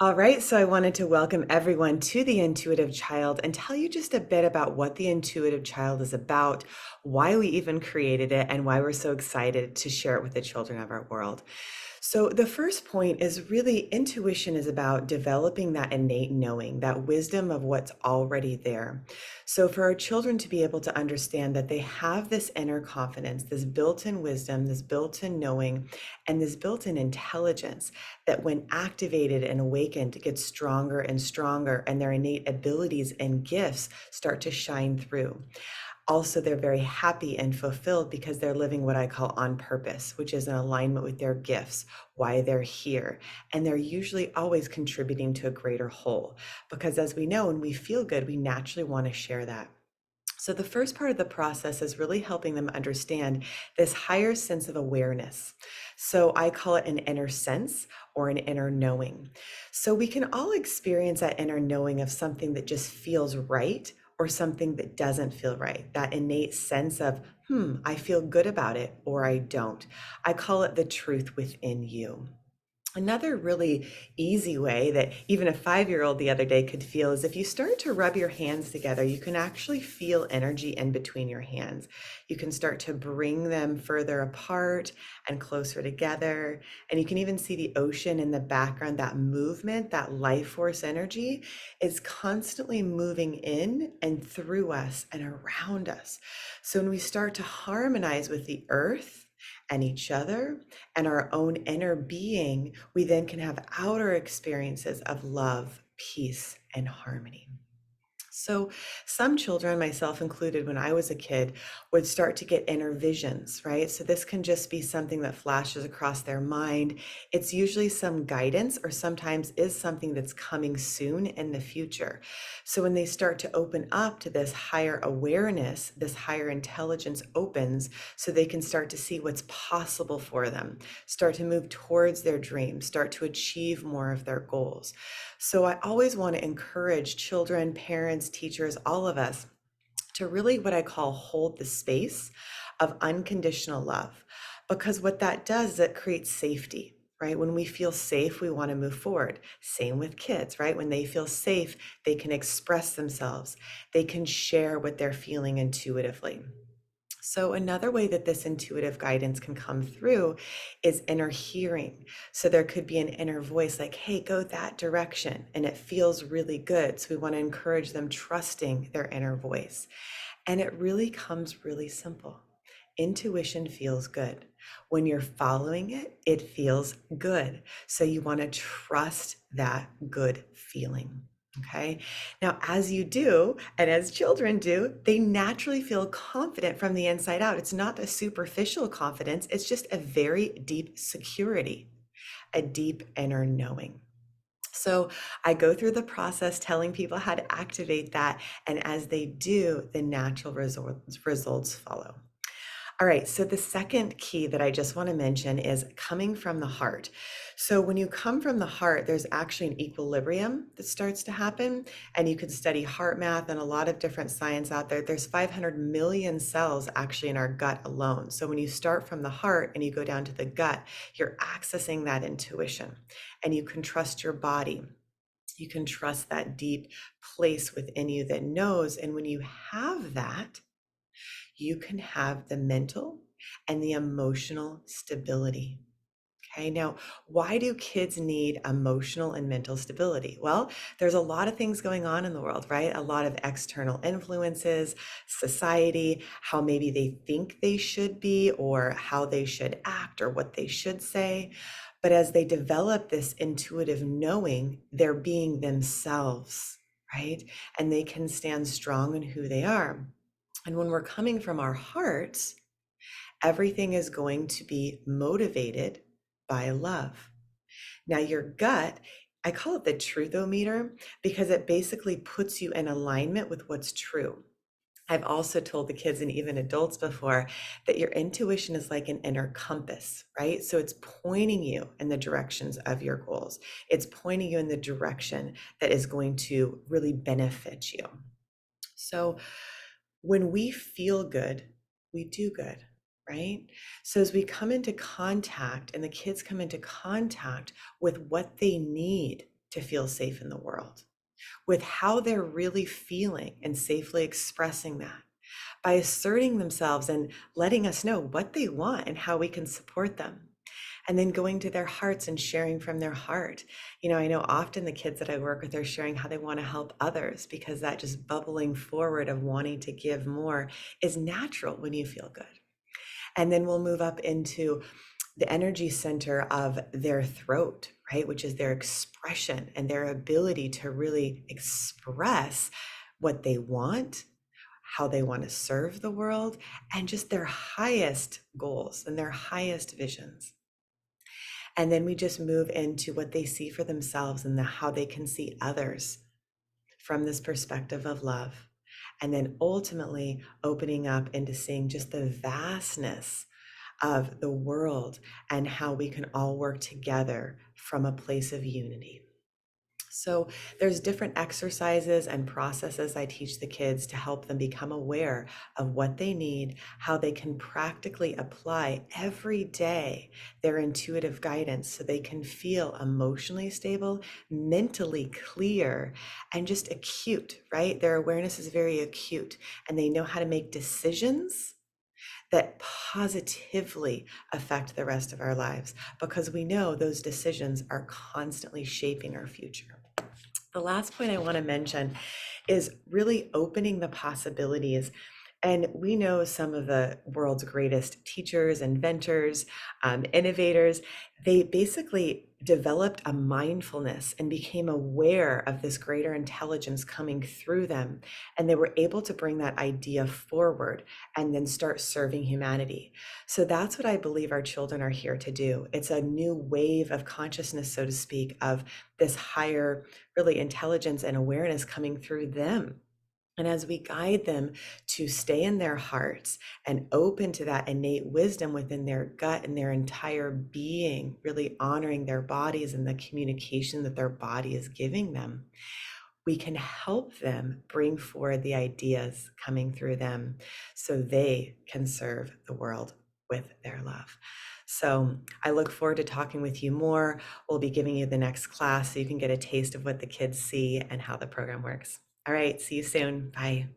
All right, so I wanted to welcome everyone to the Intuitive Child and tell you just a bit about what the Intuitive Child is about, why we even created it, and why we're so excited to share it with the children of our world. So, the first point is really intuition is about developing that innate knowing, that wisdom of what's already there. So, for our children to be able to understand that they have this inner confidence, this built in wisdom, this built in knowing, and this built in intelligence that when activated and awakened gets stronger and stronger, and their innate abilities and gifts start to shine through. Also, they're very happy and fulfilled because they're living what I call on purpose, which is in alignment with their gifts, why they're here. And they're usually always contributing to a greater whole. Because as we know, when we feel good, we naturally want to share that. So, the first part of the process is really helping them understand this higher sense of awareness. So, I call it an inner sense or an inner knowing. So, we can all experience that inner knowing of something that just feels right or something that doesn't feel right. That innate sense of, I feel good about it or I don't. I call it the truth within you. Another really easy way that even a 5-year-old the other day could feel is if you start to rub your hands together, you can actually feel energy in between your hands. You can start to bring them further apart and closer together. And you can even see the ocean in the background. That movement, that life force energy is constantly moving in and through us and around us. So when we start to harmonize with the earth, and each other and our own inner being, we then can have outer experiences of love, peace, and harmony. So, some children, myself included, when I was a kid, would start to get inner visions, right? So, this can just be something that flashes across their mind. It's usually some guidance, or sometimes is something that's coming soon in the future. So, when they start to open up to this higher awareness, this higher intelligence opens so they can start to see what's possible for them, start to move towards their dreams, start to achieve more of their goals. So I always want to encourage children, parents, teachers, all of us to really what I call hold the space of unconditional love. Because what that does is it creates safety. Right? When we feel safe, we want to move forward. Same with kids, right? When they feel safe, they can express themselves. They can share what they're feeling intuitively. So, another way that this intuitive guidance can come through is inner hearing. So, there could be an inner voice like, hey, go that direction. And it feels really good. So, we want to encourage them trusting their inner voice. And it really comes really simple. Intuition feels good. When you're following it, it feels good. So, you want to trust that good feeling. Okay. Now, as you do, and as children do, they naturally feel confident from the inside out. It's not a superficial confidence, it's just a very deep security, a deep inner knowing. So I go through the process telling people how to activate that. And as they do, the natural results follow. All right, so the second key that I just want to mention is coming from the heart. So when you come from the heart, there's actually an equilibrium that starts to happen, and you can study heart math and a lot of different science out there. There's 500 million cells actually in our gut alone. So when you start from the heart and you go down to the gut, you're accessing that intuition, and you can trust your body. You can trust that deep place within you that knows. And when you have that, you can have the mental and the emotional stability. Okay, now, why do kids need emotional and mental stability? Well, there's a lot of things going on in the world, right? A lot of external influences, society, how maybe they think they should be, or how they should act, or what they should say. But as they develop this intuitive knowing, they're being themselves, right? And they can stand strong in who they are. And when we're coming from our hearts, everything is going to be motivated by love. Now, your gut, I call it the truthometer because it basically puts you in alignment with what's true. I've also told the kids and even adults before that your intuition is like an inner compass, right? So it's pointing you in the directions of your goals. It's pointing you in the direction that is going to really benefit you. So when we feel good, we do good, right? So as we come into contact and the kids come into contact with what they need, to feel safe in the world, with how they're really feeling and safely expressing that by asserting themselves and letting us know what they want and how we can support them. And then going to their hearts and sharing from their heart. I know often the kids that I work with are sharing how they want to help others, because that just bubbling forward of wanting to give more is natural when you feel good. And then we'll move up into the energy center of their throat, right? Which is their expression and their ability to really express what they want, how they want to serve the world, and just their highest goals and their highest visions. And then we just move into what they see for themselves and how they can see others from this perspective of love. And then ultimately opening up into seeing just the vastness of the world and how we can all work together from a place of unity. So there's different exercises and processes I teach the kids to help them become aware of what they need, how they can practically apply every day their intuitive guidance so they can feel emotionally stable, mentally clear, and just acute, right? Their awareness is very acute, and they know how to make decisions that positively affect the rest of our lives, because we know those decisions are constantly shaping our future. The last point I want to mention is really opening the possibilities. And we know some of the world's greatest teachers, inventors, innovators, they basically developed a mindfulness and became aware of this greater intelligence coming through them. And they were able to bring that idea forward and then start serving humanity. So that's what I believe our children are here to do. It's a new wave of consciousness, so to speak, of this higher, really, intelligence and awareness coming through them. And as we guide them to stay in their hearts and open to that innate wisdom within their gut and their entire being, really honoring their bodies and the communication that their body is giving them, we can help them bring forward the ideas coming through them so they can serve the world with their love. So I look forward to talking with you more. We'll be giving you the next class so you can get a taste of what the kids see and how the program works. All right, see you soon. Bye.